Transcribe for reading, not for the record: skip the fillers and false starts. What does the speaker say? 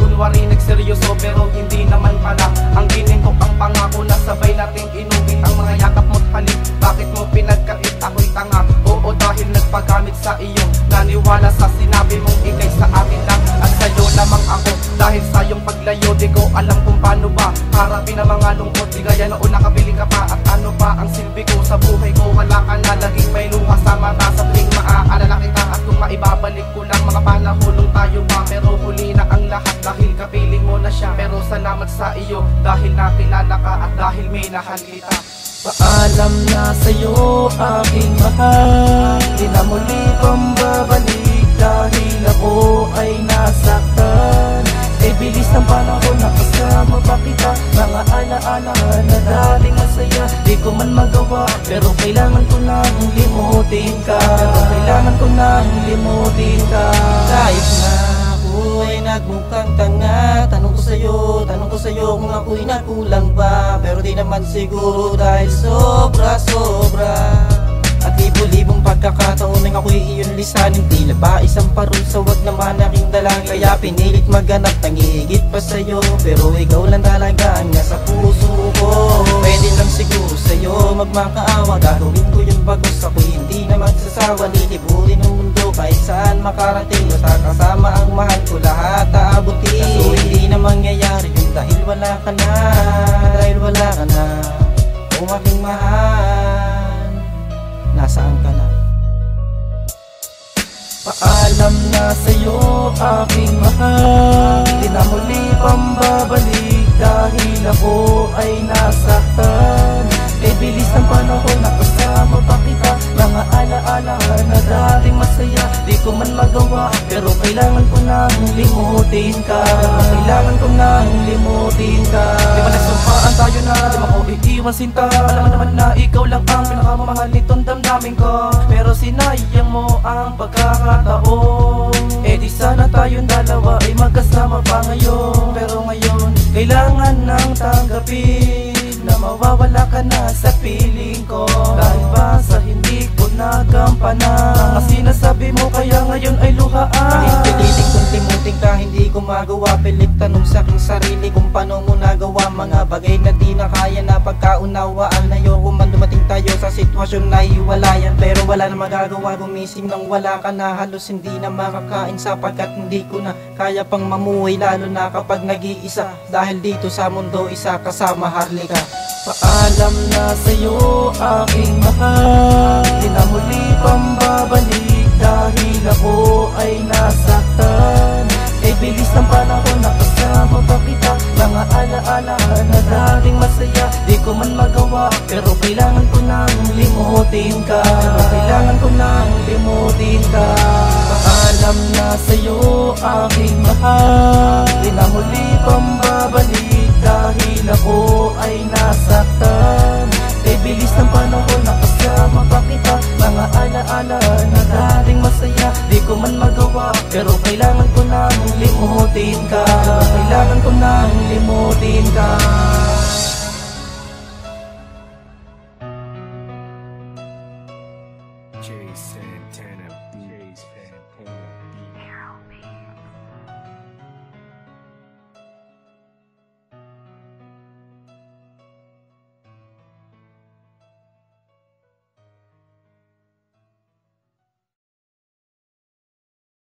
Kunwari nagseryoso pero hindi naman pala. Ang gining ko ang pangako na sabay nating inuwit ang mga yakap mo't halik. Bakit mo pinagkait ako'y tanga? Oo, dahil nagpagamit sa iyo, naniwala sa sinabi mong ikay sa akin lang at sa'yo lamang ako. Dahil sa iyong paglayo di ko alam kung paano ba harapin ang mga lungkot. Di gaya noon nakabili ka pa at ano pa ang silbi ko sa buhay ko. Wala ka na, laging may luha sa mata sa tuwing maaalala kita. At kung maibabalik ko lang mga panahon nung tayo pa, pero huli na ang lahat dahil kapiling mo na siya. Pero salamat sa iyo dahil nakilala ka at dahil minahal kita. Paalam na sa'yo aking mahal, di na muli pambabalik dahil ako ay nasaktan. Ay bilis ng panahon na kasama pa kita, mga alaala na dating masaya. Di ko man magawa pero kailangan ko nang limutin ka, pero kailangan ko nang limutin ka. Kahit na ako'y nagmukhang tanga, tanong ko sa'yo kung ako'y nagkulang ba. Pero di naman siguro dahil sobra at libo-libong pagkakataon nang ako'y iyon lisanin. Tila ba isang parol sa wag naman aking dalangin. Kaya pinilit maghanap ng higit pa sa'yo, pero ikaw lang talaga ang nasa puso ko. Pwede lang siguro sa'yo magmakaawa, gagawin ko yung bagos. Ako'y hindi na magsasawa, lilibutin ang mundo kahit saan makarating. Basta kasama ang mahal ko lahat aabutin. Kaso hindi na mangyayari yun dahil wala ka na, kung aking mahal, nasaan ka na? Paalam na sa'yo aking mahal, di na muli pambabalik dahil ako ay nasaktan. Kay bilis ng panahon na kasama pa kita, mga alaala na dating masaya. Di ko man magawa pero kailangan ko nang limutin ka, pero kailangan ko nang limutin ka. Di ba nagsumpaan tayo na di mo ko iiwan sinta? Alam mo naman na ikaw lang ang pinakamamahal nitong damdamin ko, pero sinayang mo ang pagkakataon. Eh di sana tayong dalawa ay magkasama pa ngayon. Pero ngayon kailangan nang tanggapin na mawawala ka na sa piling ko, dahil ba sa hindi ko nagampanan ang sinasabi mo, kaya ngayon ay luhaan. Kahit pilitin kong limutin ka, hindi ko magawa. Pilit tanong sa aking sarili kung paano mo nagawa mga bagay na di na kaya na pagkaunawaan. Ayoko man dumating tayo sa sitwasyon na hiwalayan, pero wala na magagawa. Gumising nang wala ka na, halos hindi na makakain sapagkat hindi ko na kaya pang mamuhay, lalo na kapag nag-iisa. Dahil dito sa mundo isa kasama Harlika. Paalam na sa'yo aking mahal, di na muli pambabalik dahil ako ay nasaktan. Ay bilis ng panahon na kasama pa kita, mga alaala na dating masaya. Di ko man magawa pero kailangan ko nang limutin ka, pero kailangan ko nang limutin ka. Paalam na sa'yo aking mahal, di na muli pambabalik dahil ako ay nasaktan. Kay bilis ng panahon na kasama pa kita, mga alaala na dating masaya. Di ko man magawa pero kailangan ko nang limutin ka, pero kailangan ko nang limutin ka. J. Santana.